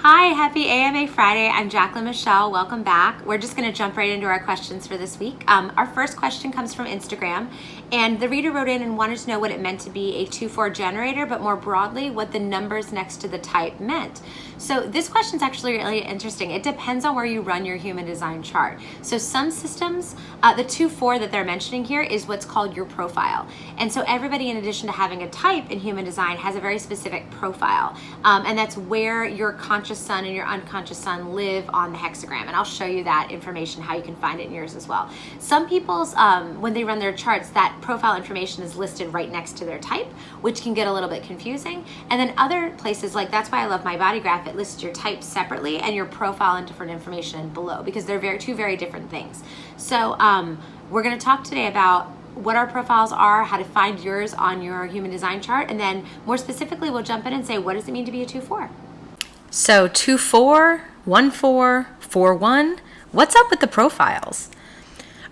Hi, happy AMA Friday. I'm Jacqueline Michelle. Welcome back. We're just going to jump right into our questions for this week. Our first question comes from Instagram, and the reader wrote in and wanted to know what it meant to be a 2-4 generator, but more broadly, what the numbers next to the type meant. So this question is actually really interesting. It depends on where you run your human design chart. So some systems, the 2-4 that they're mentioning here is what's called your profile. And so everybody, in addition to having a type in human design, has a very specific profile. And that's where your conscious sun and your unconscious sun live on the hexagram. And I'll show you that information, how you can find it in yours as well. Some people's, when they run their charts, that profile information is listed right next to their type, which can get a little bit confusing. And then other places, like that's why I love my body graph, it lists your type separately and your profile and different information below, because they're two very different things. So we're going to talk today about what our profiles are, how to find yours on your human design chart, and then more specifically, we'll jump in and say, what does it mean to be a 2-4? So 2-4, 1-4, 4-1, what's up with the profiles?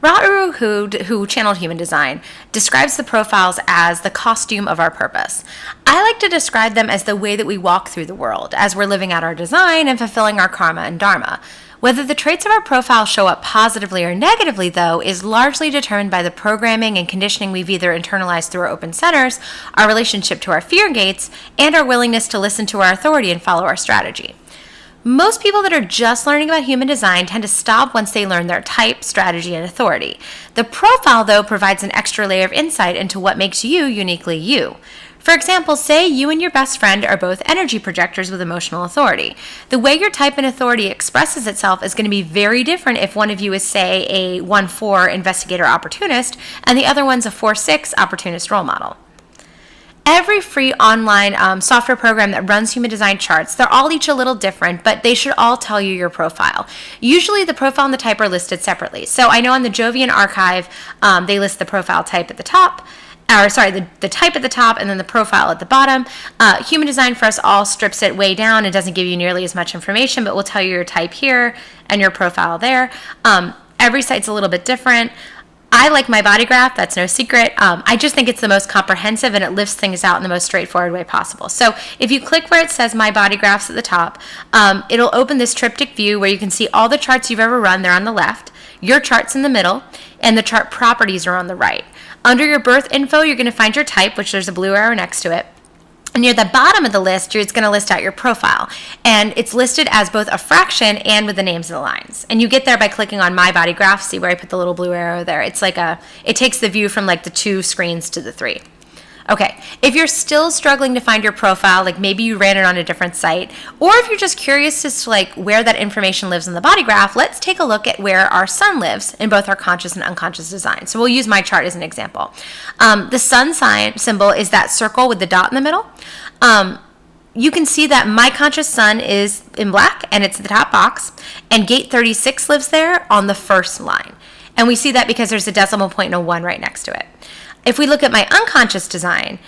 Ra-Uru, who channeled human design, describes the profiles as the costume of our purpose. I like to describe them as the way that we walk through the world as we're living out our design and fulfilling our karma and dharma. Whether the traits of our profile show up positively or negatively, though, is largely determined by the programming and conditioning we've either internalized through our open centers, our relationship to our fear gates, and our willingness to listen to our authority and follow our strategy. Most people that are just learning about human design tend to stop once they learn their type, strategy, and authority. The profile, though, provides an extra layer of insight into what makes you uniquely you. For example, say you and your best friend are both energy projectors with emotional authority. The way your type and authority expresses itself is going to be very different if one of you is, say, a 1-4 investigator opportunist and the other one's a 4-6 opportunist role model. Every free online software program that runs human design charts, they're all each a little different, but they should all tell you your profile. Usually the profile and the type are listed separately. So I know on the Jovian archive, they list the profile type at the top, the type at the top and then the profile at the bottom. Human design for us all strips it way down. It doesn't give you nearly as much information, but will tell you your type here and your profile there. Every site's a little bit different. I like my body graph, that's no secret. I just think it's the most comprehensive and it lifts things out in the most straightforward way possible. So if you click where it says my body graphs at the top, it'll open this triptych view where you can see all the charts you've ever run. They're on the left, your chart's in the middle, and the chart properties are on the right. Under your birth info, you're going to find your type, which there's a blue arrow next to it. And near the bottom of the list, it's going to list out your profile. And it's listed as both a fraction and with the names of the lines. And you get there by clicking on My Body Graph. See where I put the little blue arrow there? It's like it takes the view from like the 2 screens to the 3. Okay, if you're still struggling to find your profile, like maybe you ran it on a different site, or if you're just curious as to like where that information lives in the body graph, let's take a look at where our sun lives in both our conscious and unconscious design. So we'll use my chart as an example. The sun sign symbol is that circle with the dot in the middle. You can see that my conscious sun is in black and it's the top box, and gate 36 lives there on the first line. And we see that because there's a decimal point and a 1 right next to it. If we look at my unconscious design,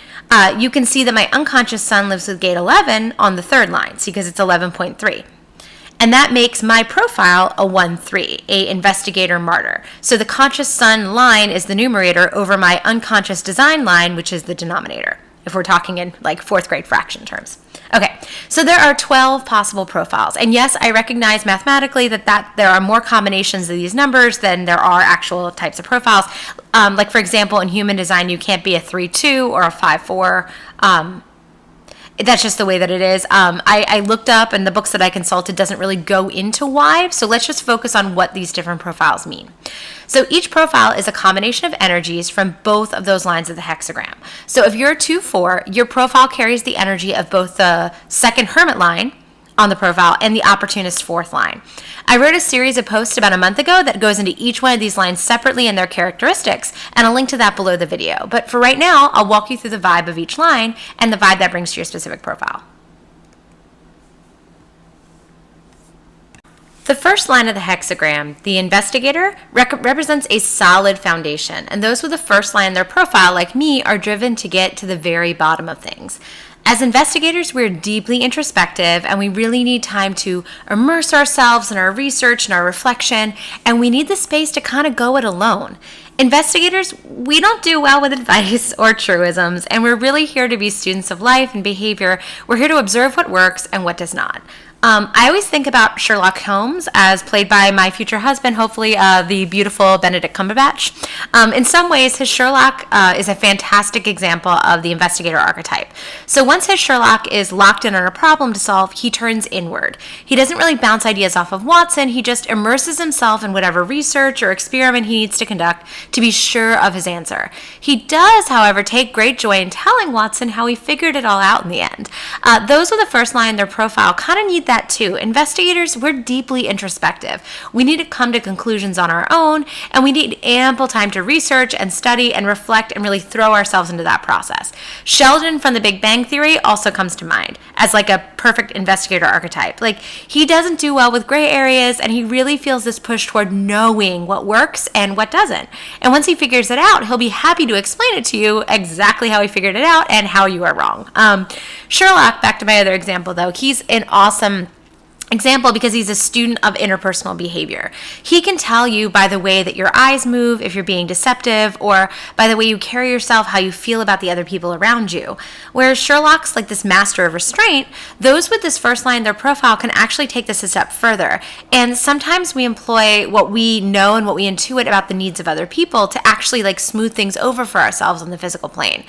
you can see that my unconscious sun lives with gate 11 on the third line, see, because it's 11.3. And that makes my profile a 1-3, a investigator martyr. So the conscious sun line is the numerator over my unconscious design line, which is the denominator, if we're talking in like 4th grade fraction terms. Okay, so there are 12 possible profiles. And yes, I recognize mathematically that there are more combinations of these numbers than there are actual types of profiles. Like for example, in human design, you can't be a 3-2 or a 5-4. That's just the way that it is. I looked up, and the books that I consulted doesn't really go into why, so let's just focus on what these different profiles mean. So each profile is a combination of energies from both of those lines of the hexagram. So if you're a 2-4, your profile carries the energy of both the second hermit line on the profile and the opportunist 4th line. I wrote a series of posts about a month ago that goes into each one of these lines separately and their characteristics, and I'll link to that below the video. But for right now, I'll walk you through the vibe of each line and the vibe that brings to your specific profile. The first line of the hexagram, the investigator, represents a solid foundation, and those with the first line in their profile, like me, are driven to get to the very bottom of things. As investigators, we're deeply introspective, and we really need time to immerse ourselves in our research and our reflection, and we need the space to kind of go it alone. Investigators, we don't do well with advice or truisms, and we're really here to be students of life and behavior. We're here to observe what works and what does not. I always think about Sherlock Holmes as played by my future husband, hopefully the beautiful Benedict Cumberbatch. In some ways, his Sherlock is a fantastic example of the investigator archetype. So once his Sherlock is locked in on a problem to solve, he turns inward. He doesn't really bounce ideas off of Watson. He just immerses himself in whatever research or experiment he needs to conduct to be sure of his answer. He does, however, take great joy in telling Watson how he figured it all out in the end. Those with the first line in their profile kind of need that too. Investigators, we're deeply introspective. We need to come to conclusions on our own, and we need ample time to research and study and reflect and really throw ourselves into that process. Sheldon from The Big Bang Theory also comes to mind as like a perfect investigator archetype. Like, he doesn't do well with gray areas, and he really feels this push toward knowing what works and what doesn't. And once he figures it out, he'll be happy to explain it to you exactly how he figured it out and how you are wrong. Sherlock, back to my other example though, he's an awesome example because he's a student of interpersonal behavior. He can tell you by the way that your eyes move if you're being deceptive, or by the way you carry yourself how you feel about the other people around you. Whereas Sherlock's like this master of restraint, those with this first line in their profile can actually take this a step further. And sometimes we employ what we know and what we intuit about the needs of other people to actually like smooth things over for ourselves on the physical plane.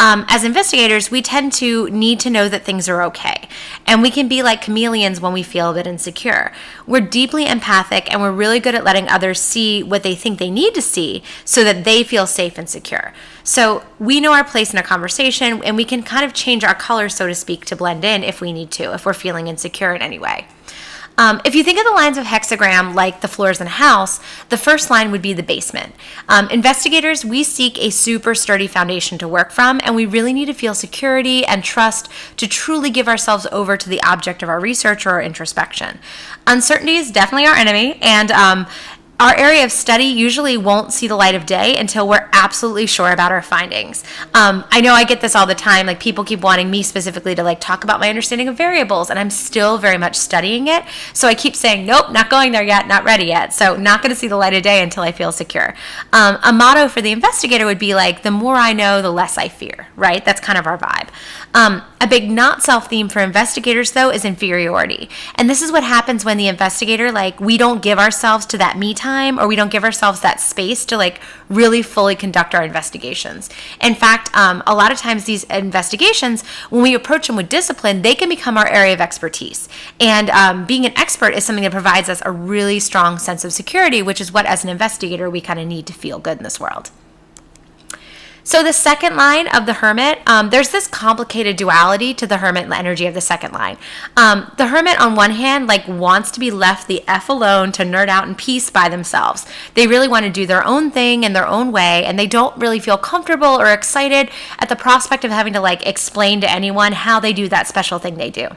As investigators, we tend to need to know that things are okay. And we can be like chameleons when we feel a bit insecure. We're deeply empathic, and we're really good at letting others see what they think they need to see so that they feel safe and secure. So we know our place in a conversation, and we can kind of change our colors, so to speak, to blend in if we need to, if we're feeling insecure in any way. If you think of the lines of hexagram like the floors in a house, the first line would be the basement. Investigators, we seek a super sturdy foundation to work from, and we really need to feel security and trust to truly give ourselves over to the object of our research or our introspection. Uncertainty is definitely our enemy, and our area of study usually won't see the light of day until we're absolutely sure about our findings. I know I get this all the time, like people keep wanting me specifically to like talk about my understanding of variables, and I'm still very much studying it. So I keep saying, nope, not going there yet, not ready yet. So not going to see the light of day until I feel secure. A motto for the investigator would be like, the more I know, the less I fear, right? That's kind of our vibe. A big not self theme for investigators though is inferiority. And this is what happens when the investigator, like, we don't give ourselves to that me time, or we don't give ourselves that space to like really fully conduct our investigations. In fact, a lot of times these investigations, when we approach them with discipline, they can become our area of expertise. And being an expert is something that provides us a really strong sense of security, which is what as an investigator we kind of need to feel good in this world. So the second line of the hermit, there's this complicated duality to the hermit energy of the second line. The hermit on one hand like wants to be left the F alone to nerd out in peace by themselves. They really want to do their own thing in their own way, and they don't really feel comfortable or excited at the prospect of having to like explain to anyone how they do that special thing they do.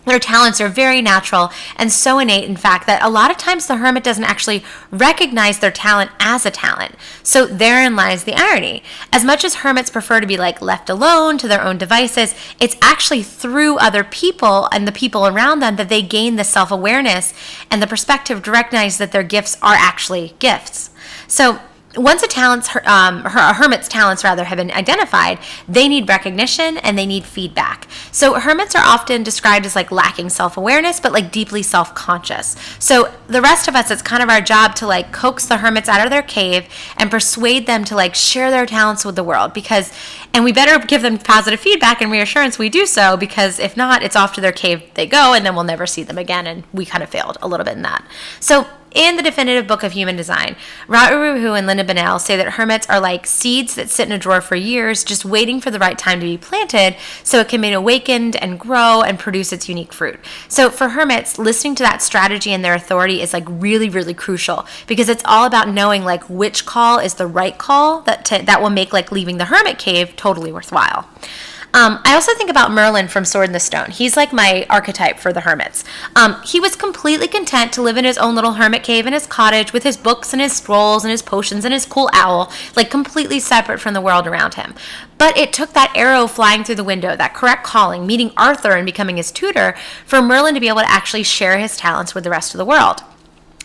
Their talents are very natural and so innate, in fact, that a lot of times the hermit doesn't actually recognize their talent as a talent. So therein lies the irony. As much as hermits prefer to be like left alone to their own devices, it's actually through other people and the people around them that they gain the self-awareness and the perspective to recognize that their gifts are actually gifts. So once a hermit's talents rather have been identified, they need recognition and they need feedback. So hermits are often described as like lacking self-awareness, but like deeply self-conscious. So the rest of us, it's kind of our job to like coax the hermits out of their cave and persuade them to like share their talents with the world, and we better give them positive feedback and reassurance we do so, because if not, it's off to their cave they go, and then we'll never see them again, and we kind of failed a little bit in that. So in the definitive book of human design, Ra-Uru-Hu and Linda Bonnell say that hermits are like seeds that sit in a drawer for years, just waiting for the right time to be planted so it can be awakened and grow and produce its unique fruit. So for hermits, listening to that strategy and their authority is like really, really crucial, because it's all about knowing like which call is the right call that will make like leaving the hermit cave totally worthwhile. I also think about Merlin from Sword in the Stone. He's like my archetype for the hermits. He was completely content to live in his own little hermit cave in his cottage with his books and his scrolls and his potions and his cool owl, like completely separate from the world around him. But it took that arrow flying through the window, that correct calling, meeting Arthur and becoming his tutor, for Merlin to be able to actually share his talents with the rest of the world.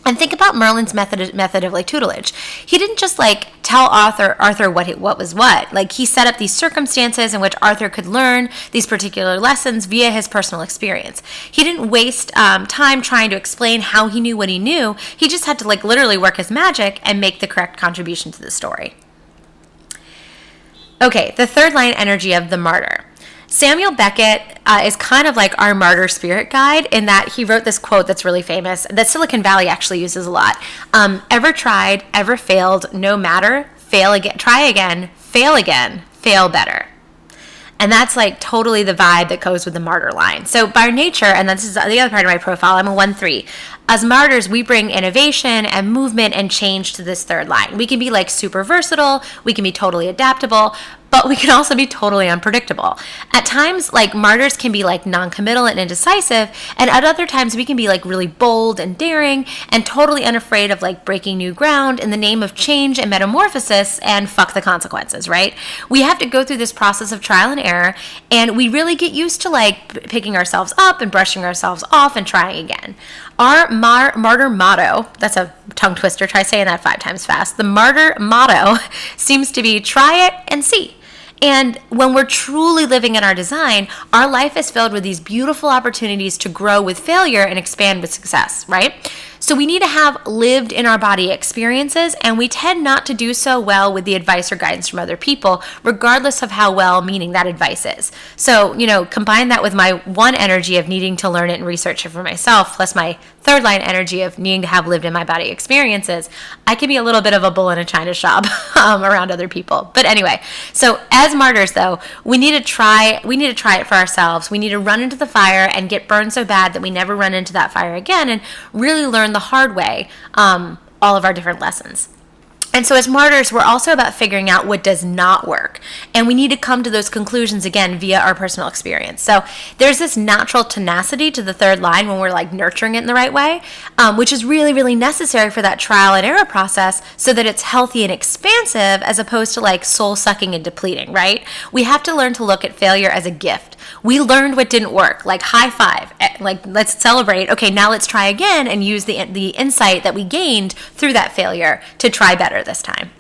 And think about Merlin's method of like tutelage. He didn't just like tell Arthur what was what. Like he set up these circumstances in which Arthur could learn these particular lessons via his personal experience. He didn't waste time trying to explain how he knew what he knew. He just had to like literally work his magic and make the correct contribution to the story. Okay, the third line energy of the martyr. Samuel Beckett is kind of like our martyr spirit guide in that he wrote this quote that's really famous that Silicon Valley actually uses a lot. Ever tried, ever failed, no matter, fail again, try again, fail better. And that's like totally the vibe that goes with the martyr line. So by nature, and this is the other part of my profile, I'm a 1-3. As martyrs, we bring innovation and movement and change to this third line. We can be like super versatile, we can be totally adaptable, but we can also be totally unpredictable. At times, like martyrs can be like non-committal and indecisive, and at other times we can be like really bold and daring and totally unafraid of like breaking new ground in the name of change and metamorphosis and fuck the consequences, right? We have to go through this process of trial and error, and we really get used to like picking ourselves up and brushing ourselves off and trying again. Our martyr motto, that's a tongue twister, try saying that 5 times fast. The martyr motto seems to be try it and see. And when we're truly living in our design, our life is filled with these beautiful opportunities to grow with failure and expand with success, right? So we need to have lived in our body experiences, and we tend not to do so well with the advice or guidance from other people, regardless of how well-meaning that advice is. So, combine that with my 1 energy of needing to learn it and research it for myself, plus my 3rd line energy of needing to have lived in my body experiences, I can be a little bit of a bull in a china shop around other people. But anyway, so as martyrs, though, we need to try it for ourselves. We need to run into the fire and get burned so bad that we never run into that fire again, and really learn the hard way all of our different lessons. And so as martyrs, we're also about figuring out what does not work. And we need to come to those conclusions again via our personal experience. So there's this natural tenacity to the 3rd line when we're like nurturing it in the right way, which is really, really necessary for that trial and error process so that it's healthy and expansive as opposed to like soul sucking and depleting, right? We have to learn to look at failure as a gift. We learned what didn't work, like high five, like let's celebrate. Okay, now let's try again and use the insight that we gained through that failure to try better this time.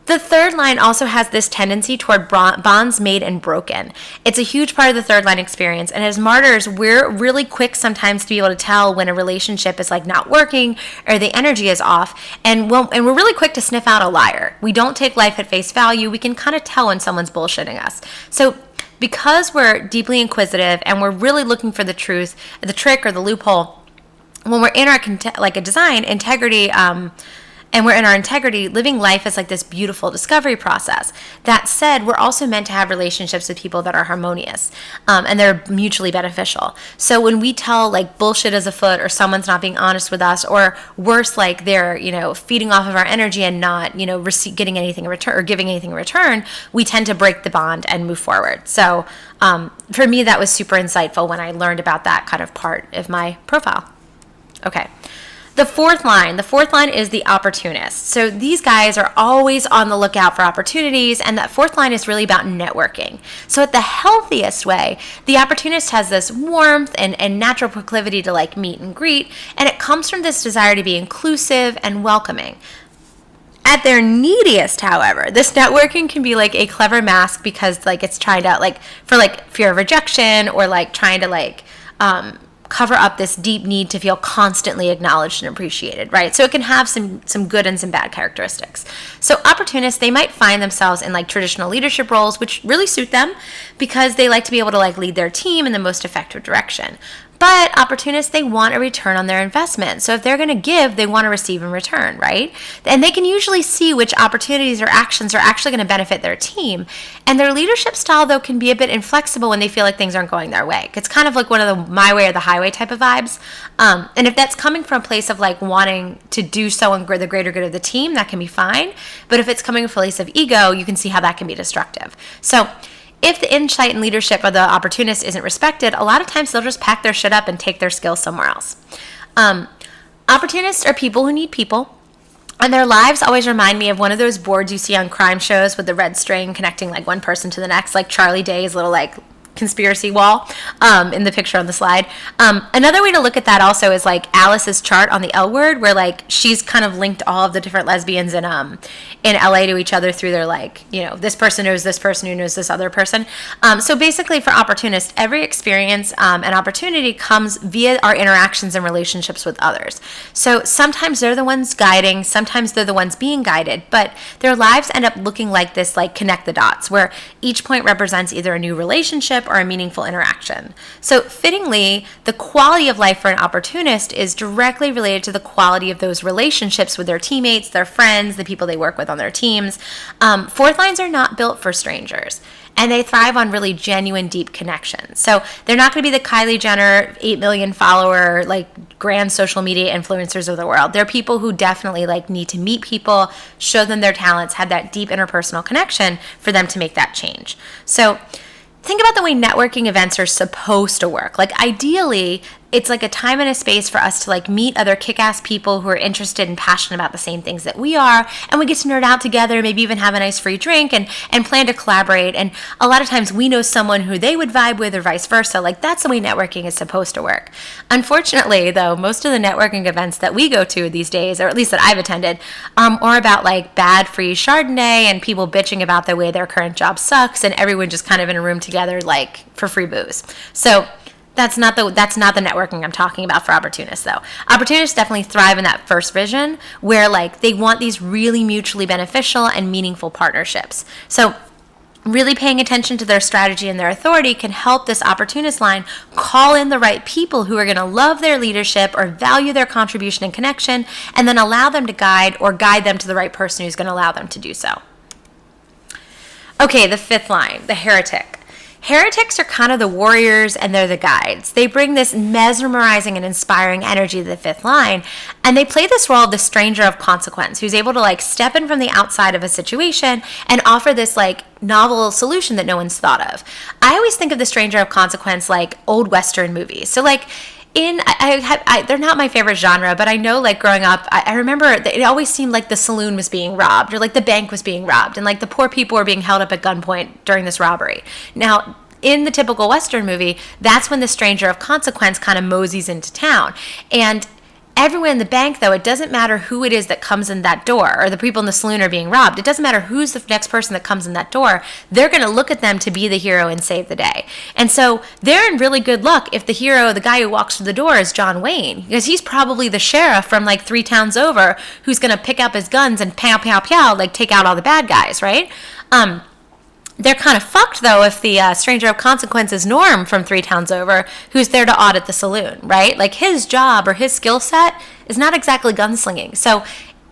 The 3rd line also has this tendency toward bonds made and broken. It's a huge part of the 3rd line experience, and as martyrs, we're really quick sometimes to be able to tell when a relationship is like not working or the energy is off, and we're really quick to sniff out a liar. We don't take life at face value. We can kind of tell when someone's bullshitting us. So because we're deeply inquisitive and we're really looking for the truth, the trick or the loophole, when we're in our like a design integrity, and we're in our integrity, living life is like this beautiful discovery process. That said, we're also meant to have relationships with people that are harmonious, and they're mutually beneficial. So when we tell like bullshit is afoot, or someone's not being honest with us, or worse, like they're feeding off of our energy and not getting anything in return or giving anything in return, we tend to break the bond and move forward. So for me, that was super insightful when I learned about that kind of part of my profile. Okay. The 4th line is the opportunist. So these guys are always on the lookout for opportunities, and that 4th line is really about networking. So at the healthiest way, the opportunist has this warmth and natural proclivity to like meet and greet, and it comes from this desire to be inclusive and welcoming. At their neediest, however, this networking can be like a clever mask because like it's trying to like for like fear of rejection or like trying to like cover up this deep need to feel constantly acknowledged and appreciated, right? So it can have some good and some bad characteristics. So opportunists, they might find themselves in like traditional leadership roles, which really suit them because they like to be able to like lead their team in the most effective direction. But opportunists, they want a return on their investment. So if they're going to give, they want to receive in return, right? And they can usually see which opportunities or actions are actually going to benefit their team. And their leadership style, though, can be a bit inflexible when they feel like things aren't going their way. It's kind of like one of the my way or the highway type of vibes. And if that's coming from a place of like wanting to do so in the greater good of the team, that can be fine. But if it's coming from a place of ego, you can see how that can be destructive. So if the insight and leadership of the opportunist isn't respected, a lot of times they'll just pack their shit up and take their skills somewhere else. Opportunists are people who need people, and their lives always remind me of one of those boards you see on crime shows with the red string connecting like one person to the next, like Charlie Day's little like conspiracy wall in the picture on the slide. Another way to look at that also is like Alice's chart on the L Word, where like she's kind of linked all of the different lesbians in LA to each other through their like, you know, this person knows this person who knows this other person. So basically for opportunists, every experience and opportunity comes via our interactions and relationships with others. So sometimes they're the ones guiding, sometimes they're the ones being guided, but their lives end up looking like this, like connect the dots, where each point represents either a new relationship or a meaningful interaction. So fittingly, the quality of life for an opportunist is directly related to the quality of those relationships with their teammates, their friends, the people they work with on their teams. Fourth lines are not built for strangers, and they thrive on really genuine, deep connections. So they're not going to be the Kylie Jenner 8 million follower, like grand social media influencers of the world. They're people who definitely like need to meet people, show them their talents, have that deep interpersonal connection for them to make that change. So think about the way networking events are supposed to work. Like ideally, it's like a time and a space for us to like meet other kick-ass people who are interested and passionate about the same things that we are, and we get to nerd out together, maybe even have a nice free drink and plan to collaborate. And a lot of times we know someone who they would vibe with or vice versa. Like that's the way networking is supposed to work. Unfortunately, though, most of the networking events that we go to these days, or at least that I've attended, are about like bad free Chardonnay and people bitching about the way their current job sucks and everyone just kind of in a room together like for free booze. So that's not the networking I'm talking about for opportunists, though. Opportunists definitely thrive in that first vision where like they want these really mutually beneficial and meaningful partnerships. So really paying attention to their strategy and their authority can help this opportunist line call in the right people who are going to love their leadership or value their contribution and connection, and then allow them to guide them to the right person who's going to allow them to do so. Okay, the fifth line, the heretic. Heretics are kind of the warriors and they're the guides. They bring this mesmerizing and inspiring energy to the fifth line, and they play this role of the stranger of consequence who's able to like step in from the outside of a situation and offer this like novel solution that no one's thought of. I always think of the stranger of consequence like old Western movies. So like they're not my favorite genre, but I know like growing up, I remember that it always seemed like the saloon was being robbed or like the bank was being robbed and like the poor people were being held up at gunpoint during this robbery. Now, in the typical Western movie, that's when the stranger of consequence kind of moseys into town. And everyone in the bank, though, it doesn't matter who it is that comes in that door, or the people in the saloon are being robbed. It doesn't matter who's the next person that comes in that door. They're going to look at them to be the hero and save the day. And so they're in really good luck if the hero, the guy who walks through the door, is John Wayne, because he's probably the sheriff from like 3 towns over who's going to pick up his guns and pow, pow, pow, like take out all the bad guys, right? They're kind of fucked, though, if the stranger of consequence is Norm from 3 towns over, who's there to audit the saloon, right? Like, his job or his skill set is not exactly gunslinging. So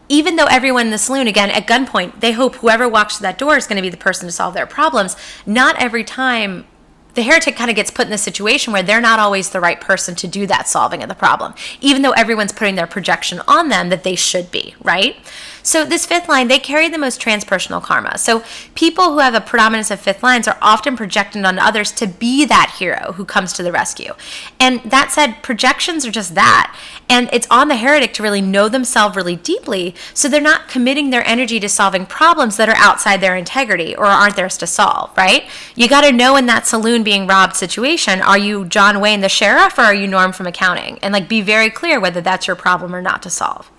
even though everyone in the saloon, again, at gunpoint, they hope whoever walks through that door is going to be the person to solve their problems, not every time the heretic kind of gets put in this situation where they're not always the right person to do that solving of the problem, even though everyone's putting their projection on them that they should be, right? So this fifth line, they carry the most transpersonal karma. So people who have a predominance of fifth lines are often projected on others to be that hero who comes to the rescue. And that said, projections are just that. And it's on the heretic to really know themselves really deeply, so they're not committing their energy to solving problems that are outside their integrity or aren't theirs to solve, right? You got to know in that saloon being robbed situation, are you John Wayne the sheriff or are you Norm from accounting? And like be very clear whether that's your problem or not to solve.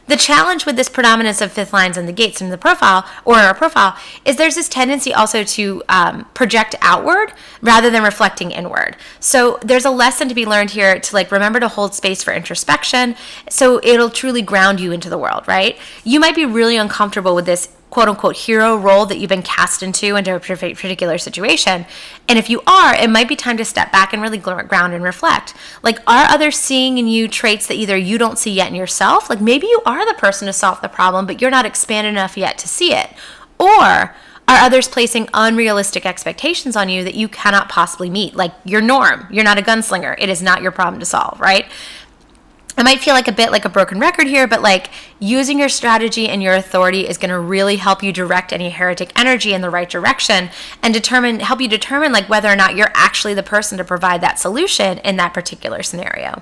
The challenge with this predominance of fifth lines and the gates in the profile, or our profile, is there's this tendency also to project outward rather than reflecting inward. So there's a lesson to be learned here to like remember to hold space for introspection, so it'll truly ground you into the world, right? You might be really uncomfortable with this quote-unquote hero role that you've been cast into a particular situation. And if you are, it might be time to step back and really ground and reflect. Like, are others seeing in you traits that either you don't see yet in yourself? Like, maybe you are the person to solve the problem, but you're not expanded enough yet to see it. Or are others placing unrealistic expectations on you that you cannot possibly meet? Like, you're Norm. You're not a gunslinger. It is not your problem to solve, right? I might feel like a bit like a broken record here, but like using your strategy and your authority is going to really help you direct any heretic energy in the right direction and help you determine like whether or not you're actually the person to provide that solution in that particular scenario.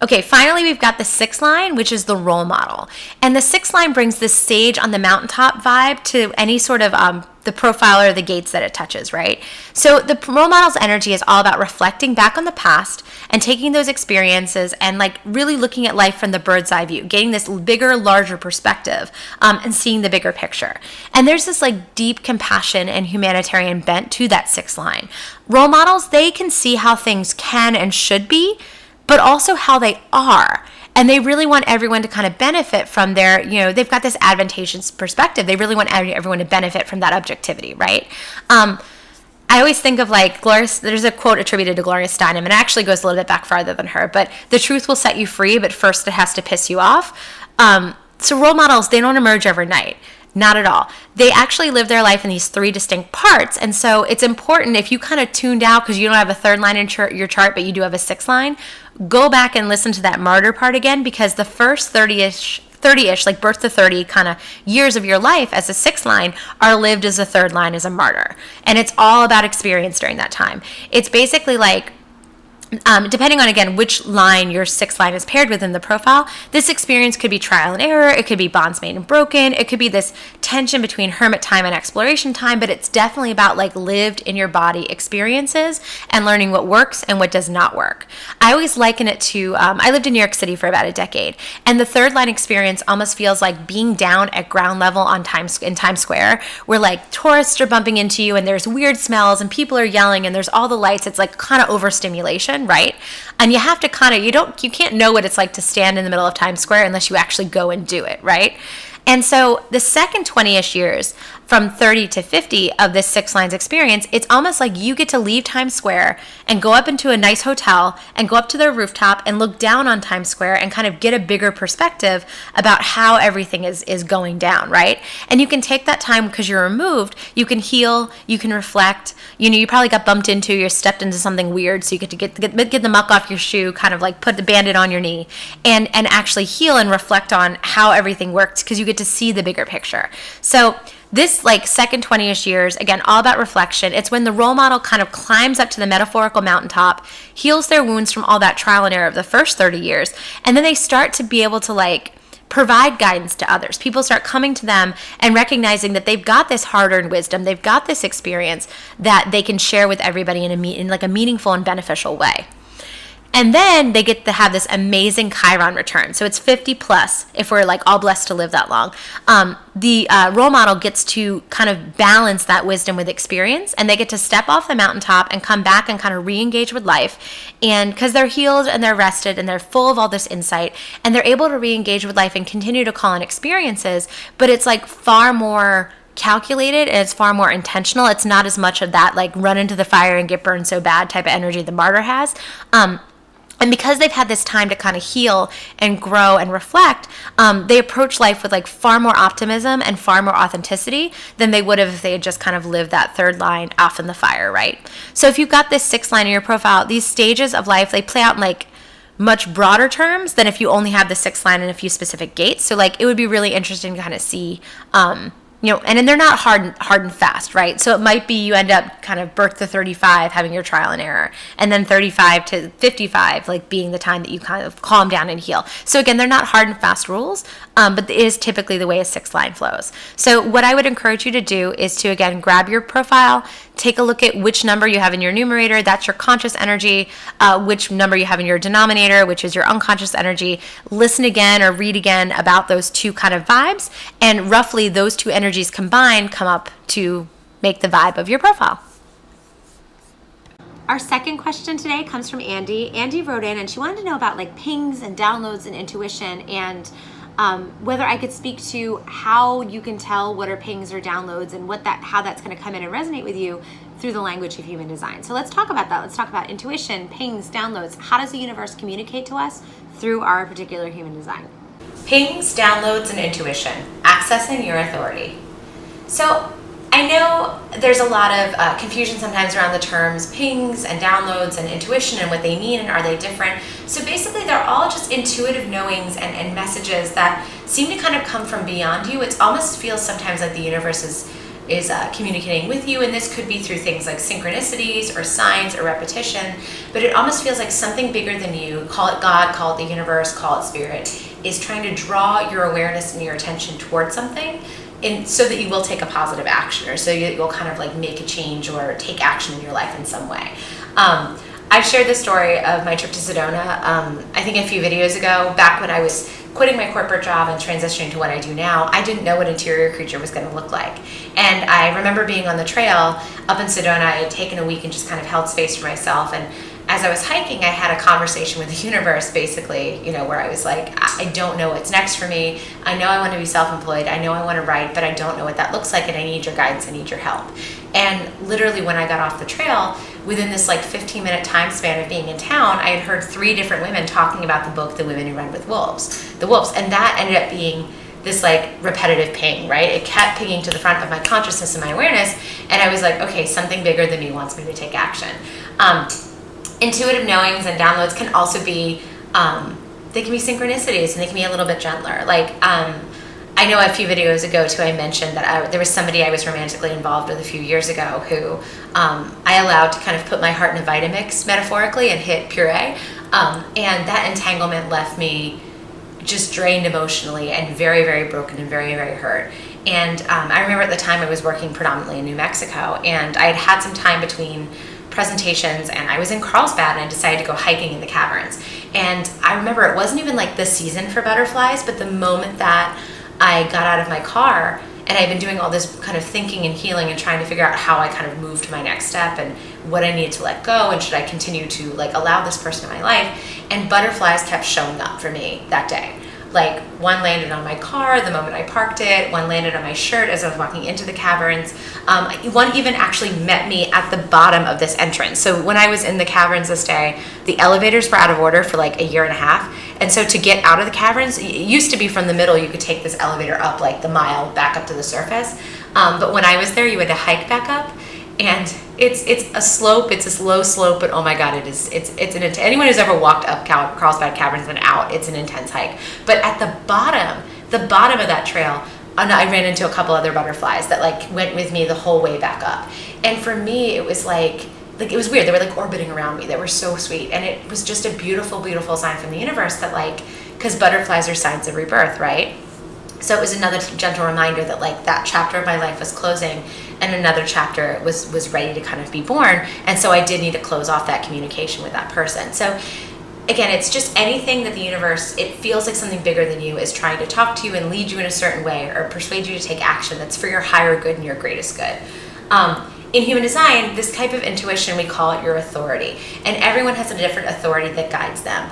Okay, finally, we've got the 6th line, which is the role model. And the 6th line brings this sage on the mountaintop vibe to any sort of the profile or the gates that it touches, right? So the role model's energy is all about reflecting back on the past and taking those experiences and like really looking at life from the bird's eye view, getting this bigger, larger perspective, and seeing the bigger picture. And there's this like deep compassion and humanitarian bent to that 6th line. Role models, they can see how things can and should be, but also how they are. And they really want everyone to kind of benefit from their, they've got this advantageous perspective. They really want everyone to benefit from that objectivity, right? I always think of like there's a quote attributed to Gloria Steinem, and it actually goes a little bit back farther than her, but the truth will set you free, but first it has to piss you off. So role models, they don't emerge overnight. Not at all. They actually live their life in these 3 distinct parts. And so it's important, if you kind of tuned out because you don't have a 3rd line in your chart, but you do have a 6th line, go back and listen to that martyr part again, because the first 30-ish, like birth to 30 kind of years of your life as a 6th line are lived as a 3rd line as a martyr. And it's all about experience during that time. It's basically like, depending on, again, which line your 6th line is paired with in the profile, this experience could be trial and error, it could be bonds made and broken, it could be this tension between hermit time and exploration time, but it's definitely about like lived in your body experiences and learning what works and what does not work. I always liken it to, I lived in New York City for about a decade, and the 3rd line experience almost feels like being down at ground level in Times Square, where like tourists are bumping into you and there's weird smells and people are yelling and there's all the lights. It's like kind of overstimulation, right? And you have to kind of, you can't know what it's like to stand in the middle of Times Square unless you actually go and do it, right? And so the second 20-ish years, from 30 to 50 of this 6 lines experience, it's almost like you get to leave Times Square and go up into a nice hotel and go up to their rooftop and look down on Times Square and kind of get a bigger perspective about how everything is going down, right? And you can take that time because you're removed. You can heal, you can reflect. You probably got bumped into, you stepped into something weird, so you get to get the muck off your shoe, kind of like put the Band-Aid on your knee, and actually heal and reflect on how everything works, because you get to see the bigger picture. So this like second 20-ish years, again, all about reflection. It's when the role model kind of climbs up to the metaphorical mountaintop, heals their wounds from all that trial and error of the first 30 years, and then they start to be able to like provide guidance to others. People start coming to them and recognizing that they've got this hard-earned wisdom, they've got this experience that they can share with everybody in like a meaningful and beneficial way. And then they get to have this amazing Chiron return. So it's 50 plus if we're like all blessed to live that long. The role model gets to kind of balance that wisdom with experience, and they get to step off the mountaintop and come back and kind of re-engage with life. And because they're healed and they're rested and they're full of all this insight, and they're able to re-engage with life and continue to call in experiences, but it's like far more calculated and it's far more intentional. It's not as much of that like run into the fire and get burned so bad type of energy the martyr has. And because they've had this time to kind of heal and grow and reflect, they approach life with like far more optimism and far more authenticity than they would have if they had just kind of lived that 3rd line off in the fire, right? So if you've got this 6th line in your profile, these stages of life, they play out in like much broader terms than if you only have the 6th line and a few specific gates. So like it would be really interesting to kind of see, and then they're not hard and fast, right? So it might be you end up kind of birth to 35 having your trial and error, and then 35 to 55 like being the time that you kind of calm down and heal. So again, they're not hard and fast rules, but it is typically the way a 6th line flows. So what I would encourage you to do is to, again, grab your profile, take a look at which number you have in your numerator, that's your conscious energy, which number you have in your denominator, which is your unconscious energy. Listen again or read again about those two kind of vibes, and roughly those two energies combined come up to make the vibe of your profile. Our second question today comes from Andy. Andy wrote in and she wanted to know about like pings and downloads and intuition, and whether I could speak to how you can tell what are pings or downloads and how that's going to come in and resonate with you through the language of human design. So let's talk about that. Let's talk about intuition, pings, downloads. How does the universe communicate to us through our particular human design? Pings, downloads, and intuition. Accessing your authority. So I know there's a lot of confusion sometimes around the terms pings and downloads and intuition and what they mean and are they different. So basically they're all just intuitive knowings and messages that seem to kind of come from beyond you. It almost feels sometimes like the universe communicating with you, and this could be through things like synchronicities or signs or repetition, but it almost feels like something bigger than you, call it God, call it the universe, call it spirit, is trying to draw your awareness and your attention towards something, and so that you will take a positive action, or so you'll kind of like make a change or take action in your life in some way. I've shared the story of my trip to Sedona, I think a few videos ago, back when I was quitting my corporate job and transitioning to what I do now. I didn't know what interior creature was going to look like. And I remember being on the trail up in Sedona. I had taken a week and just kind of held space for myself. And as I was hiking, I had a conversation with the universe, basically, you know, where I was like, I don't know what's next for me. I know I want to be self-employed. I know I want to write, but I don't know what that looks like, and I need your guidance. I need your help. And literally when I got off the trail, within this like 15-minute time span of being in town, I had heard 3 different women talking about the book, The Women Who Run with Wolves, The Wolves. And that ended up being this like repetitive ping, right? It kept pinging to the front of my consciousness and my awareness. And I was like, okay, something bigger than me wants me to take action. Intuitive knowings and downloads can also be, they can be synchronicities, and they can be a little bit gentler. Like, I know a few videos ago too, I mentioned that there was somebody I was romantically involved with a few years ago who I allowed to kind of put my heart in a Vitamix, metaphorically, and hit puree. And that entanglement left me just drained emotionally and very, very broken and very, very hurt. And I remember at the time I was working predominantly in New Mexico, and I had had some time between presentations, and I was in Carlsbad, and I decided to go hiking in the caverns. And I remember it wasn't even like the season for butterflies, but the moment that I got out of my car, and I'd been doing all this kind of thinking and healing and trying to figure out how I kind of moved to my next step and what I needed to let go, and should I continue to like allow this person in my life, and butterflies kept showing up for me that day. Like, one landed on my car the moment I parked it, one landed on my shirt as I was walking into the caverns. One even actually met me at the bottom of this entrance. So when I was in the caverns this day, the elevators were out of order for like a year and a half. And so to get out of the caverns, it used to be from the middle, you could take this elevator up like the mile back up to the surface. But when I was there, you had to hike back up. And it's a slope, it's a slow slope, but oh my God, it's anyone who's ever walked up Carlsbad Caverns and out, it's an intense hike. But at the bottom of that trail, I ran into a couple other butterflies that like went with me the whole way back up. And for me, it was like it was weird. They were like orbiting around me. They were so sweet. And it was just a beautiful, beautiful sign from the universe that like, because butterflies are signs of rebirth, right? So it was another gentle reminder that like that chapter of my life was closing, and another chapter was ready to kind of be born. And so I did need to close off that communication with that person. So again, it's just anything that the universe, it feels like something bigger than you is trying to talk to you and lead you in a certain way, or persuade you to take action that's for your higher good and your greatest good. In human design, this type of intuition, we call it your authority. And everyone has a different authority that guides them.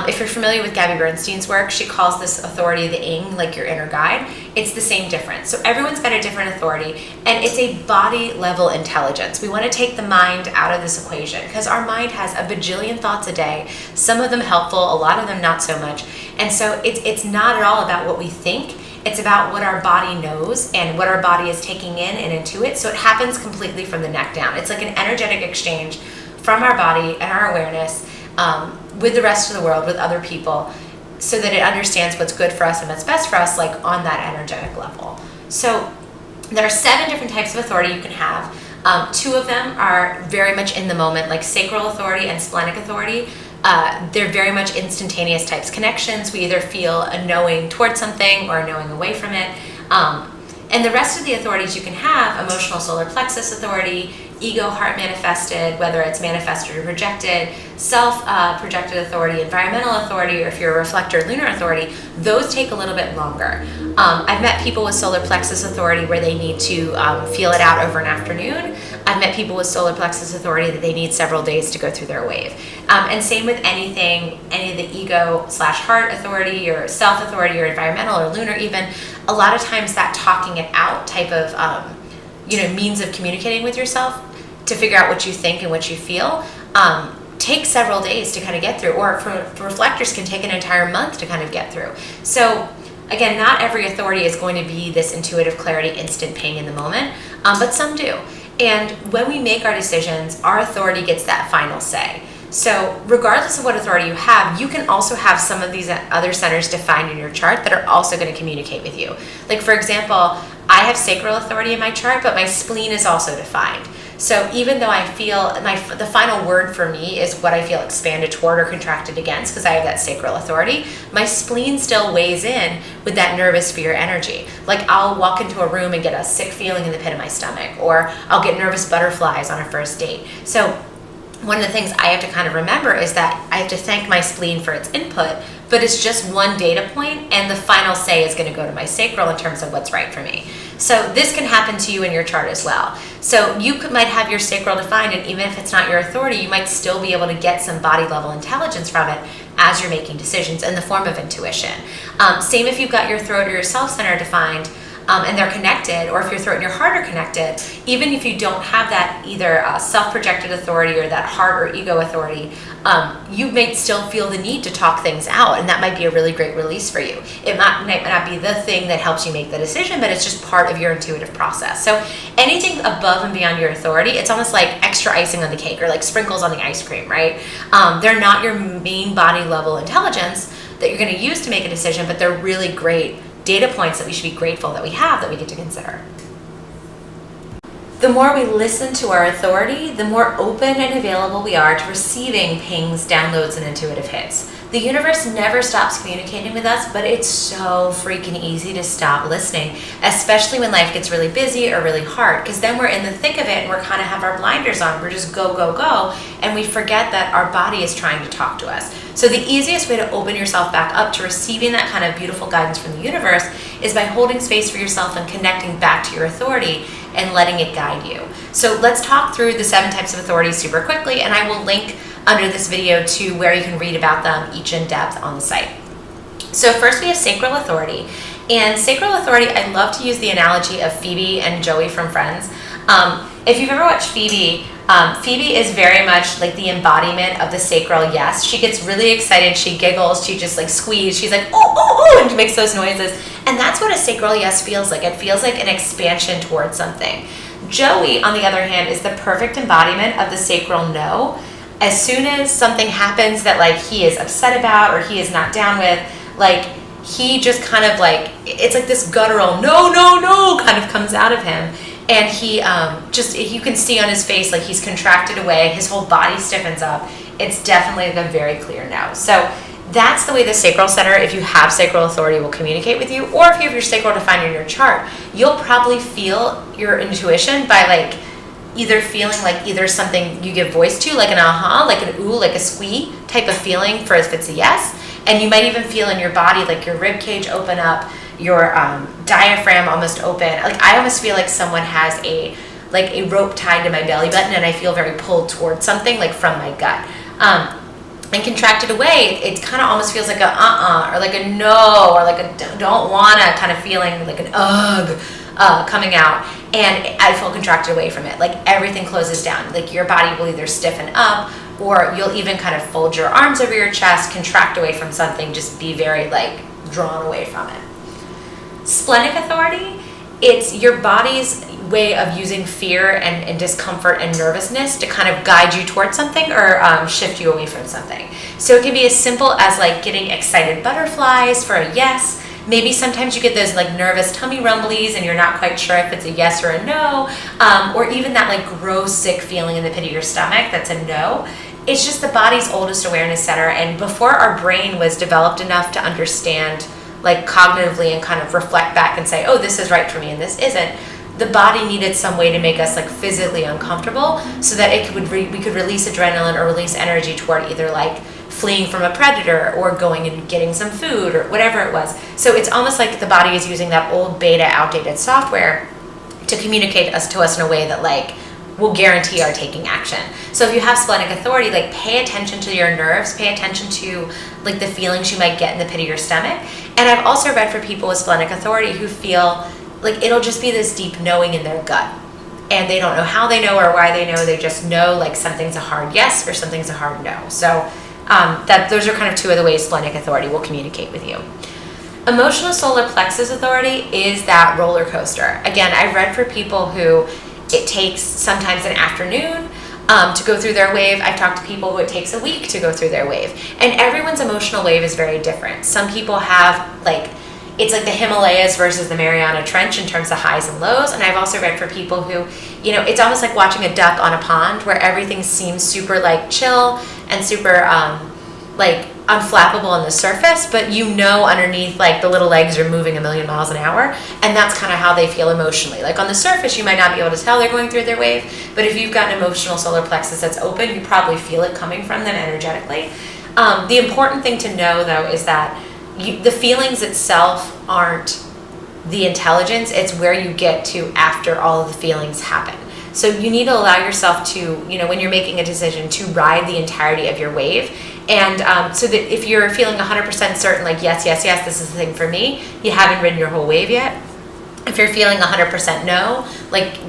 If you're familiar with Gabby Bernstein's work, she calls this authority the ing, like your inner guide. It's the same difference. So everyone's got a different authority, and it's a body level intelligence. We want to take the mind out of this equation, because our mind has a bajillion thoughts a day, some of them helpful, a lot of them not so much. And so it's not at all about what we think. It's about what our body knows and what our body is taking in and intuit. So it happens completely from the neck down. It's like an energetic exchange from our body and our awareness with the rest of the world, with other people, so that it understands what's good for us and what's best for us, like on that energetic level. So there are 7 different types of authority you can have. 2 of them are very much in the moment, like sacral authority and splenic authority. They're very much instantaneous types connections. We either feel a knowing towards something or a knowing away from it. And the rest of the authorities you can have, emotional solar plexus authority, ego heart manifested, whether it's manifested or projected, self projected authority, environmental authority, or if you're a reflector, lunar authority, those take a little bit longer. I've met people with solar plexus authority where they need to feel it out over an afternoon. I've met people with solar plexus authority that they need several days to go through their wave. And same with anything, any of the ego/heart authority or self authority or environmental or lunar even. A lot of times that talking it out type of means of communicating with yourself to figure out what you think and what you feel takes several days to kind of get through, or for reflectors can take an entire month to kind of get through. So again, not every authority is going to be this intuitive clarity, instant ping in the moment, but some do. And when we make our decisions, our authority gets that final say. So regardless of what authority you have, you can also have some of these other centers defined in your chart that are also going to communicate with you. Like for example, I have sacral authority in my chart, but my spleen is also defined. So even though I feel the final word for me is what I feel expanded toward or contracted against, because I have that sacral authority, my spleen still weighs in with that nervous sphere energy. Like I'll walk into a room and get a sick feeling in the pit of my stomach, or I'll get nervous butterflies on a first date. So one of the things I have to kind of remember is that I have to thank my spleen for its input, but it's just one data point, and the final say is going to go to my sacral in terms of what's right for me. So this can happen to you in your chart as well. So you might have your sacral defined, and even if it's not your authority, you might still be able to get some body level intelligence from it as you're making decisions in the form of intuition. Same if you've got your throat or your self-center defined, and they're connected, or if your throat and your heart are connected, even if you don't have that either self-projected authority or that heart or ego authority, you may still feel the need to talk things out, and that might be a really great release for you. It might not be the thing that helps you make the decision, but it's just part of your intuitive process. So anything above and beyond your authority, it's almost like extra icing on the cake, or like sprinkles on the ice cream, right? They're not your main body level intelligence that you're going to use to make a decision, but they're really great data points that we should be grateful that we have, that we get to consider. The more we listen to our authority, the more open and available we are to receiving pings, downloads, and intuitive hits. The universe never stops communicating with us, but it's so freaking easy to stop listening, especially when life gets really busy or really hard, because then we're in the thick of it and we're kind of have our blinders on. We're just go, go, go, and we forget that our body is trying to talk to us. So the easiest way to open yourself back up to receiving that kind of beautiful guidance from the universe is by holding space for yourself and connecting back to your authority and letting it guide you. So let's talk through the 7 types of authority super quickly, and I will link under this video to where you can read about them each in depth on the site. So first we have sacral authority. And sacral authority, I love to use the analogy of Phoebe and Joey from Friends. If you've ever watched Phoebe, Phoebe is very much like the embodiment of the sacral yes. She gets really excited, she giggles, she just like squeezes, she's like, oh, oh, oh, and she makes those noises. And that's what a sacral yes feels like. It feels like an expansion towards something. Joey, on the other hand, is the perfect embodiment of the sacral no. As soon as something happens that like he is upset about or he is not down with, like he just kind of like, it's like this guttural no, no, no kind of comes out of him. And he just, you can see on his face, like he's contracted away, his whole body stiffens up. It's definitely like a very clear no. So that's the way the sacral center, if you have sacral authority, will communicate with you. Or if you have your sacral defined in your chart, you'll probably feel your intuition by like either feeling like either something you give voice to, like an aha, like an ooh, like a squee type of feeling for if it's a yes. And you might even feel in your body like your rib cage open up, your diaphragm almost open. Like I almost feel like someone has a rope tied to my belly button, and I feel very pulled towards something like from my gut. And contracted away, it kind of almost feels like a or like a no, or like a don't wanna kind of feeling, like an ugh coming out. And I feel contracted away from it. Like everything closes down. Like your body will either stiffen up, or you'll even kind of fold your arms over your chest, contract away from something, just be very like drawn away from it. Splenic authority, it's your body's way of using fear and discomfort and nervousness to kind of guide you towards something or shift you away from something. So it can be as simple as like getting excited butterflies for a yes. Maybe sometimes you get those like nervous tummy rumblies and you're not quite sure if it's a yes or a no, or even that like gross sick feeling in the pit of your stomach, that's a no. It's just the body's oldest awareness center, and before our brain was developed enough to understand like cognitively and kind of reflect back and say, oh, this is right for me and this isn't, the body needed some way to make us like physically uncomfortable so that we could release adrenaline or release energy toward either like fleeing from a predator or going and getting some food or whatever it was. So it's almost like the body is using that old beta outdated software to communicate to us in a way that like will guarantee our taking action. So if you have splenic authority, like pay attention to your nerves, pay attention to like the feelings you might get in the pit of your stomach. And I've also read for people with splenic authority who feel like it'll just be this deep knowing in their gut. And they don't know how they know or why they know, they just know like something's a hard yes or something's a hard no. So those are kind of two of the ways splenic authority will communicate with you. Emotional solar plexus authority is that roller coaster. Again, I've read for people who it takes sometimes an afternoon, to go through their wave. I've talked to people who it takes a week to go through their wave. And everyone's emotional wave is very different. Some people have it's like the Himalayas versus the Mariana Trench in terms of highs and lows. And I've also read for people who, it's almost like watching a duck on a pond where everything seems super chill and super unflappable on the surface, but underneath the little legs are moving 1,000,000 miles an hour, and that's kind of how they feel emotionally. On the surface you might not be able to tell they're going through their wave, but if you've got an emotional solar plexus that's open, you probably feel it coming from them energetically. The important thing to know though is that the feelings itself aren't the intelligence, it's where you get to after all of the feelings happen. So you need to allow yourself to, when you're making a decision, to ride the entirety of your wave. And so that if you're feeling 100% certain, yes, this is the thing for me, you haven't ridden your whole wave yet. If you're feeling 100% no,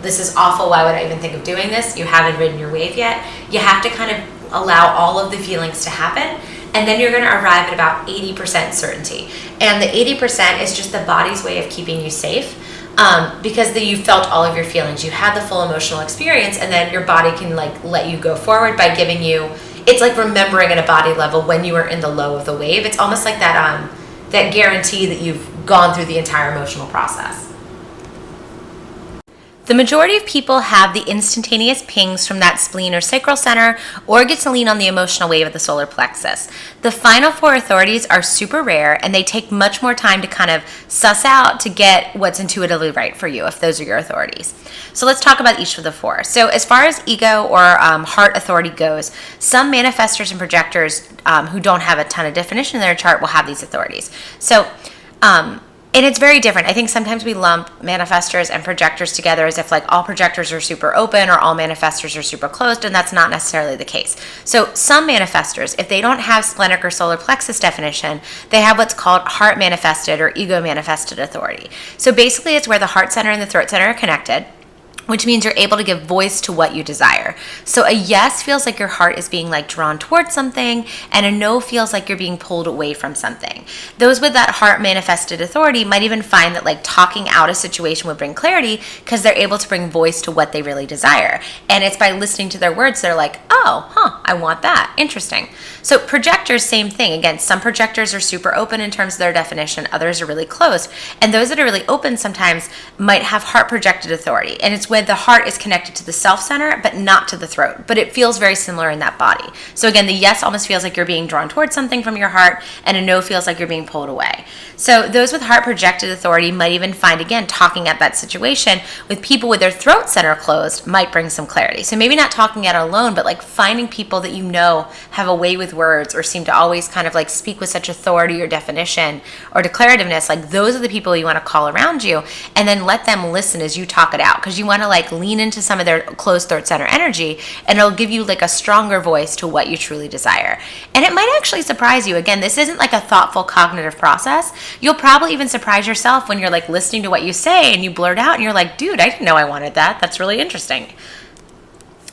this is awful, why would I even think of doing this? You haven't ridden your wave yet. You have to kind of allow all of the feelings to happen. And then you're going to arrive at about 80% certainty. And the 80% is just the body's way of keeping you safe. Because you felt all of your feelings, you had the full emotional experience, and then your body can let you go forward by giving you, it's like remembering at a body level when you were in the low of the wave. It's almost like that guarantee that you've gone through the entire emotional process. The majority of people have the instantaneous pings from that spleen or sacral center, or get to lean on the emotional wave of the solar plexus. The final 4 authorities are super rare, and they take much more time to kind of suss out to get what's intuitively right for you, if those are your authorities. So let's talk about each of the 4. So as far as ego or heart authority goes, some manifestors and projectors who don't have a ton of definition in their chart will have these authorities. So, and it's very different. I think sometimes we lump manifestors and projectors together as if all projectors are super open or all manifestors are super closed, and that's not necessarily the case. So some manifestors, if they don't have splenic or solar plexus definition, they have what's called heart manifested or ego manifested authority. So basically it's where the heart center and the throat center are connected, which means you're able to give voice to what you desire. So a yes feels like your heart is being drawn towards something, and a no feels like you're being pulled away from something. Those with that heart manifested authority might even find that talking out a situation would bring clarity because they're able to bring voice to what they really desire. And it's by listening to their words, they're I want that. Interesting. So projectors, same thing. Again, some projectors are super open in terms of their definition, others are really closed. And those that are really open sometimes might have heart projected authority. And it's when the heart is connected to the self center, but not to the throat. But it feels very similar in that body. So again, the yes almost feels like you're being drawn towards something from your heart, and a no feels like you're being pulled away. So those with heart projected authority might even find, again, talking at that situation with people with their throat center closed might bring some clarity. So maybe not talking at it alone, but finding people that have a way with words or seem to always kind of speak with such authority or definition or declarativeness. Those are the people you want to call around you, and then let them listen as you talk it out, because you want to lean into some of their closed throat center energy, and it'll give you a stronger voice to what you truly desire. And it might actually surprise you. Again, this isn't a thoughtful cognitive process. You'll probably even surprise yourself when you're listening to what you say and you blurt out and you're dude, I didn't know I wanted that. That's really interesting.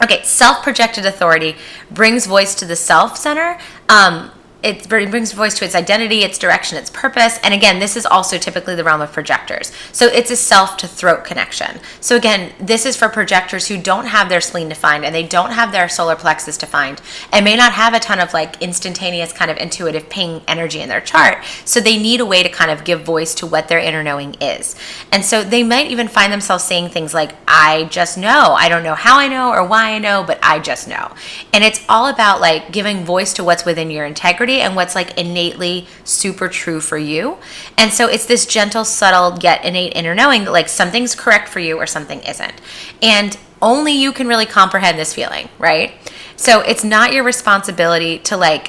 Okay, self-projected authority brings voice to the self center. It brings voice to its identity, its direction, its purpose. And again, this is also typically the realm of projectors. So it's a self to throat connection. So again, this is for projectors who don't have their spleen defined and they don't have their solar plexus defined and may not have a ton of instantaneous kind of intuitive ping energy in their chart. So they need a way to kind of give voice to what their inner knowing is. And so they might even find themselves saying things like, I just know. I don't know how I know or why I know, but I just know. And it's all about giving voice to what's within your integrity and what's innately super true for you. And so it's this gentle, subtle, yet innate inner knowing that something's correct for you or something isn't. And only you can really comprehend this feeling, right? So it's not your responsibility to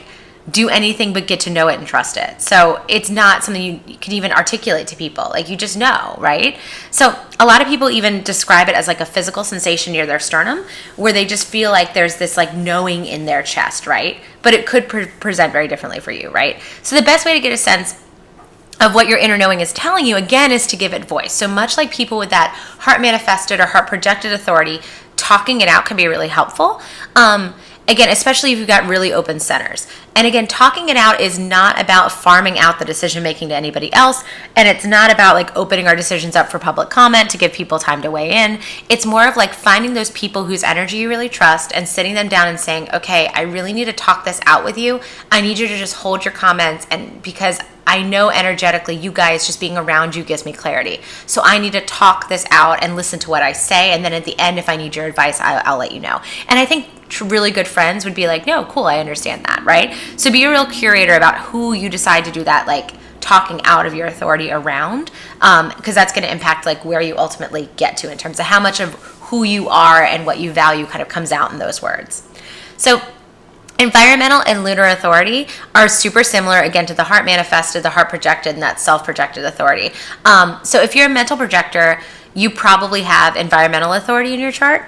do anything but get to know it and trust it. So it's not something you can even articulate to people. You just know, right? So a lot of people even describe it as a physical sensation near their sternum, where they just feel there's this knowing in their chest, right? But it could present very differently for you, right? So the best way to get a sense of what your inner knowing is telling you, again, is to give it voice. So much like people with that heart manifested or heart projected authority, talking it out can be really helpful. again, especially if you've got really open centers. And again, talking it out is not about farming out the decision making to anybody else. And it's not about like opening our decisions up for public comment to give people time to weigh in. It's more of like finding those people whose energy you really trust and sitting them down and saying, okay, I really need to talk this out with you. I need you to just hold your comments, and because I know energetically you guys just being around you gives me clarity. So I need to talk this out and listen to what I say. And then at the end, if I need your advice, I'll let you know. And I think really good friends would be like, no, cool, I understand that, right? So be a real curator about who you decide to do that, like talking out of your authority around, because that's going to impact like where you ultimately get to in terms of how much of who you are and what you value kind of comes out in those words. So environmental and lunar authority are super similar, again, to the heart manifested, the heart projected, and that self-projected authority. So if you're a mental projector, you probably have environmental authority in your chart.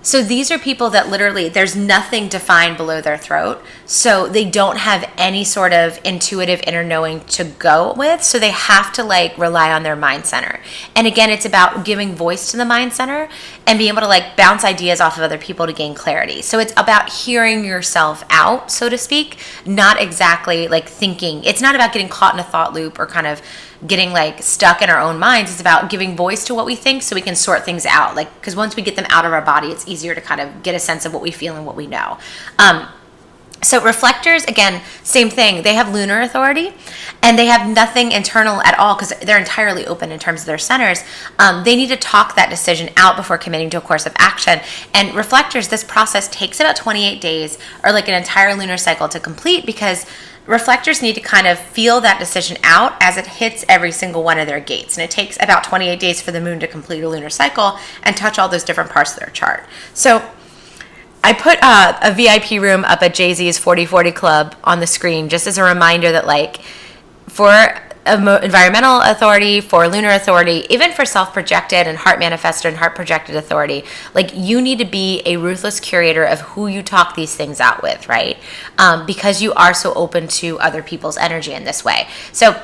So these are people that literally, there's nothing defined below their throat. So they don't have any sort of intuitive inner knowing to go with. So they have to like rely on their mind center. And again, it's about giving voice to the mind center and being able to like bounce ideas off of other people to gain clarity. So it's about hearing yourself out, so to speak, not exactly like thinking. It's not about getting caught in a thought loop or kind of getting like stuck in our own minds. It's about giving voice to what we think so we can sort things out. Like, because once we get them out of our body, it's easier to kind of get a sense of what we feel and what we know. So reflectors, again, same thing. They have lunar authority and they have nothing internal at all because they're entirely open in terms of their centers. They need to talk that decision out before committing to a course of action. And reflectors, this process takes about 28 days or like an entire lunar cycle to complete, because reflectors need to kind of feel that decision out as it hits every single one of their gates. And it takes about 28 days for the moon to complete a lunar cycle and touch all those different parts of their chart. So I put a VIP room up at Jay-Z's 40/40 Club on the screen just as a reminder that like for environmental authority, for lunar authority, even for self-projected and heart manifested and heart projected authority, like you need to be a ruthless curator of who you talk these things out with, right? Because you are so open to other people's energy in this way. So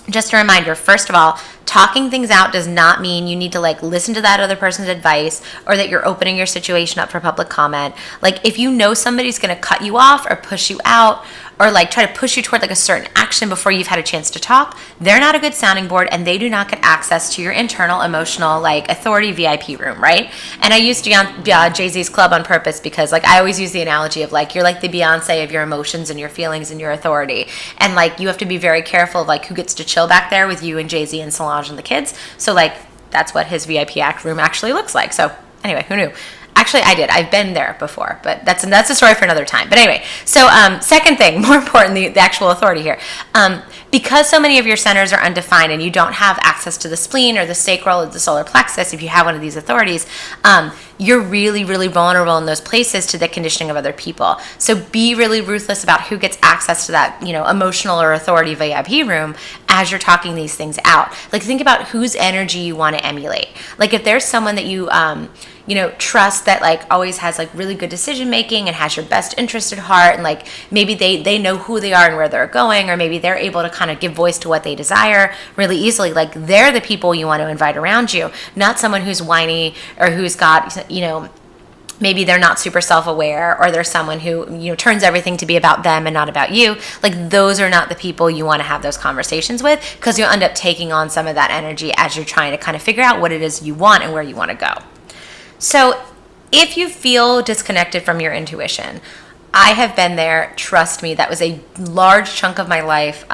just a reminder, first of all, talking things out does not mean you need to like listen to that other person's advice or that you're opening your situation up for public comment. Like if you know somebody's going to cut you off or push you out or like try to push you toward like a certain action before you've had a chance to talk, they're not a good sounding board and they do not get access to your internal emotional like authority VIP room, right? And I used Jay-Z's club on purpose because like I always use the analogy of like you're like the Beyonce of your emotions and your feelings and your authority, and like you have to be very careful of like who gets to chill back there with you and Jay-Z and Solange and the kids. So like that's what his VIP act room actually looks like. So anyway, who knew? Actually, I did. I've been there before, but that's a story for another time. But anyway, so second thing, more important, the actual authority here. Because so many of your centers are undefined and you don't have access to the spleen or the sacral or the solar plexus, if you have one of these authorities, you're really, really vulnerable in those places to the conditioning of other people. So be really ruthless about who gets access to that, emotional or authority VIP room as you're talking these things out. Like think about whose energy you want to emulate. Like if there's someone that you trust that like always has like really good decision making and has your best interest at heart, and like maybe they know who they are and where they're going, or maybe they're able to kind of give voice to what they desire really easily, like they're the people you want to invite around you, not someone who's whiny or who's got, maybe they're not super self-aware, or they're someone who, turns everything to be about them and not about you. Like those are not the people you want to have those conversations with, because you'll end up taking on some of that energy as you're trying to kind of figure out what it is you want and where you want to go. So if you feel disconnected from your intuition, I have been there. Trust me, that was a large chunk of my life,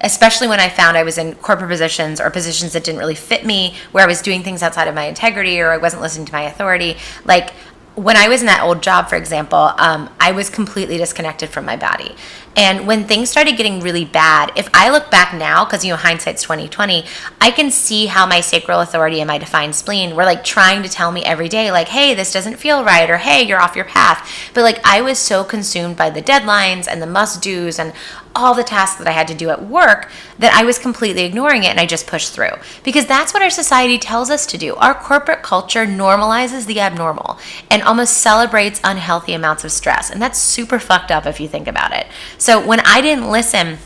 especially when I found I was in corporate positions or positions that didn't really fit me, where I was doing things outside of my integrity or I wasn't listening to my authority. Like when I was in that old job, for example, I was completely disconnected from my body. And when things started getting really bad, if I look back now, because hindsight's 20/20, I can see how my sacral authority and my defined spleen were like trying to tell me every day, like, hey, this doesn't feel right, or hey, you're off your path. But like I was so consumed by the deadlines and the must-dos and all the tasks that I had to do at work that I was completely ignoring it, and I just pushed through. Because that's what our society tells us to do. Our corporate culture normalizes the abnormal and almost celebrates unhealthy amounts of stress. And that's super fucked up if you think about it. So when I didn't listen,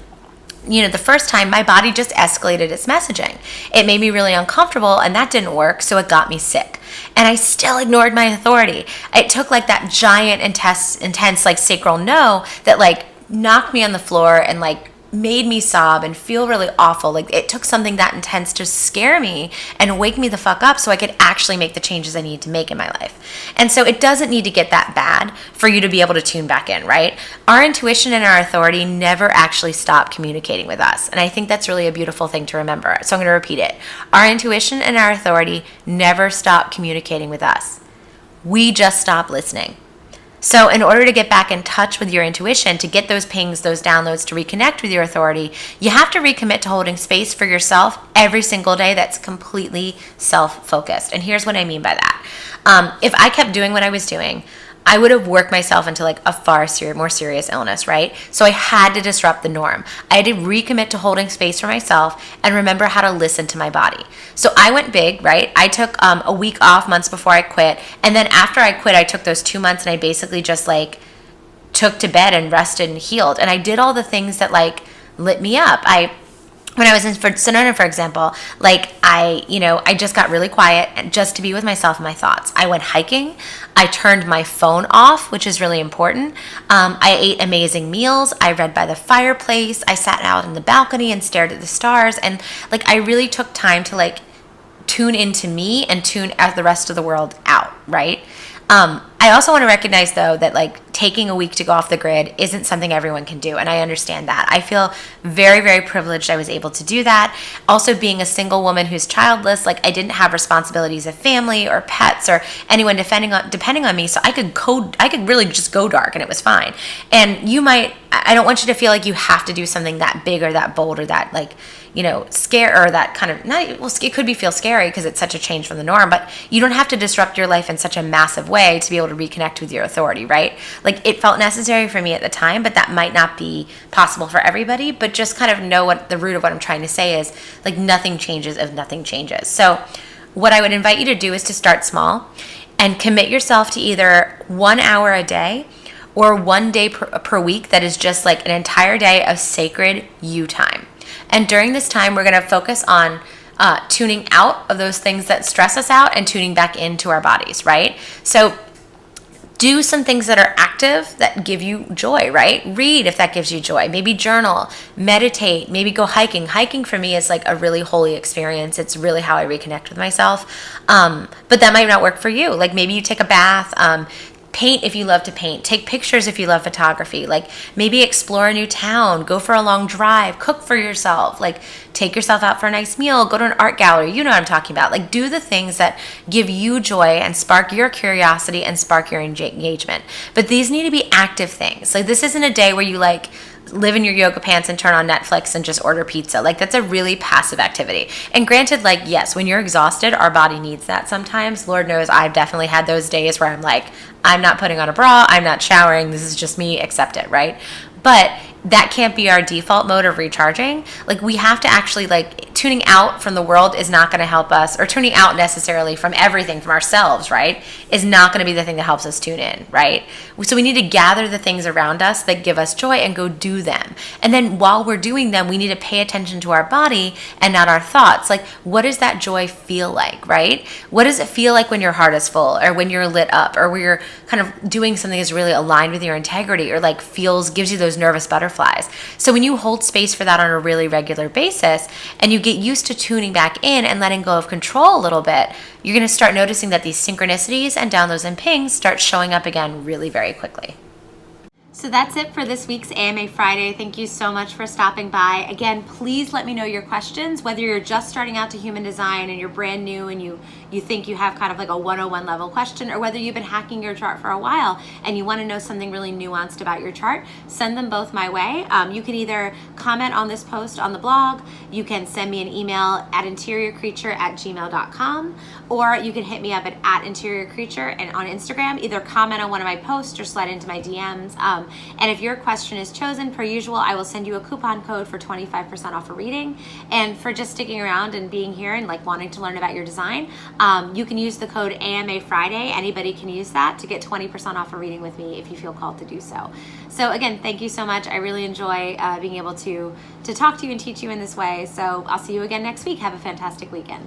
the first time, my body just escalated its messaging. It made me really uncomfortable, and that didn't work, so it got me sick. and I still ignored my authority. It took like that giant intense like sacral no that like knocked me on the floor and like made me sob and feel really awful. Like it took something that intense to scare me and wake me the fuck up so I could actually make the changes I need to make in my life. And so it doesn't need to get that bad for you to be able to tune back in, right? Our intuition and our authority never actually stop communicating with us. And I think that's really a beautiful thing to remember. So I'm going to repeat it. Our intuition and our authority never stop communicating with us. We just stop listening. So in order to get back in touch with your intuition, to get those pings, those downloads, to reconnect with your authority, you have to recommit to holding space for yourself every single day that's completely self-focused. And here's what I mean by that. If I kept doing what I was doing, I would have worked myself into like a far more serious illness, right? So I had to disrupt the norm. I had to recommit to holding space for myself and remember how to listen to my body. So I went big, right? I took a week off months before I quit. And then after I quit, I took those 2 months and I basically just like took to bed and rested and healed. And I did all the things that like lit me up. When I was in Sonoma, for example, like I just got really quiet just to be with myself and my thoughts. I went hiking. I turned my phone off, which is really important. I ate amazing meals. I read by the fireplace. I sat out in the balcony and stared at the stars. And like, I really took time to like tune into me and tune out the rest of the world out, right? I also want to recognize though that like taking a week to go off the grid isn't something everyone can do. And I understand that. I feel very, very privileged I was able to do that. Also being a single woman who's childless, like I didn't have responsibilities of family or pets or anyone depending on me. So I could really just go dark and it was fine. And I don't want you to feel like you have to do something that big or that bold or that like, scare or that kind of, it could feel scary because it's such a change from the norm, but you don't have to disrupt your life in such a massive way to be able to reconnect with your authority, right? Like it felt necessary for me at the time, but that might not be possible for everybody, but just kind of know what the root of what I'm trying to say is, like nothing changes if nothing changes. So what I would invite you to do is to start small and commit yourself to either 1 hour a day or 1 day per week that is just like an entire day of sacred you time. And during this time, we're going to focus on tuning out of those things that stress us out and tuning back into our bodies, right? So do some things that are active that give you joy, right? Read if that gives you joy. Maybe journal, meditate, maybe go hiking. Hiking for me is like a really holy experience. It's really how I reconnect with myself. But that might not work for you. Like maybe you take a bath, paint if you love to paint, take pictures if you love photography, like maybe explore a new town, go for a long drive, cook for yourself, like take yourself out for a nice meal, go to an art gallery, you know what I'm talking about. Like do the things that give you joy and spark your curiosity and spark your engagement. But these need to be active things. Like this isn't a day where you like live in your yoga pants and turn on Netflix and just order pizza. Like that's a really passive activity. And granted, like yes, when you're exhausted, our body needs that sometimes. Lord knows I've definitely had those days where I'm like, I'm not putting on a bra, I'm not showering, this is just me, accept it, right? But that can't be our default mode of recharging. Like we have to actually tuning out from the world is not going to help us, or tuning out necessarily from everything, from ourselves, right, is not going to be the thing that helps us tune in, right? So we need to gather the things around us that give us joy and go do them. And then while we're doing them, we need to pay attention to our body and not our thoughts. Like what does that joy feel like, right? What does it feel like when your heart is full, or when you're lit up, or where you're kind of doing something that's really aligned with your integrity, or like gives you those nervous butterflies? So when you hold space for that on a really regular basis and you get used to tuning back in and letting go of control a little bit, you're going to start noticing that these synchronicities and downloads and pings start showing up again really very quickly. So that's it for this week's AMA Friday. Thank you so much for stopping by. Again, please let me know your questions, whether you're just starting out to human design and you're brand new and you think you have kind of like a 101 level question, or whether you've been hacking your chart for a while and you want to know something really nuanced about your chart. Send them both my way. You can either comment on this post on the blog, you can send me an email at interiorcreature@gmail.com, or you can hit me up at interiorcreature and on Instagram. Either comment on one of my posts or slide into my DMs. And if your question is chosen, per usual, I will send you a coupon code for 25% off a reading. And for just sticking around and being here and like wanting to learn about your design, you can use the code AMAFriday. Anybody can use that to get 20% off a reading with me if you feel called to do so. So again, thank you so much. I really enjoy being able to talk to you and teach you in this way. So I'll see you again next week. Have a fantastic weekend.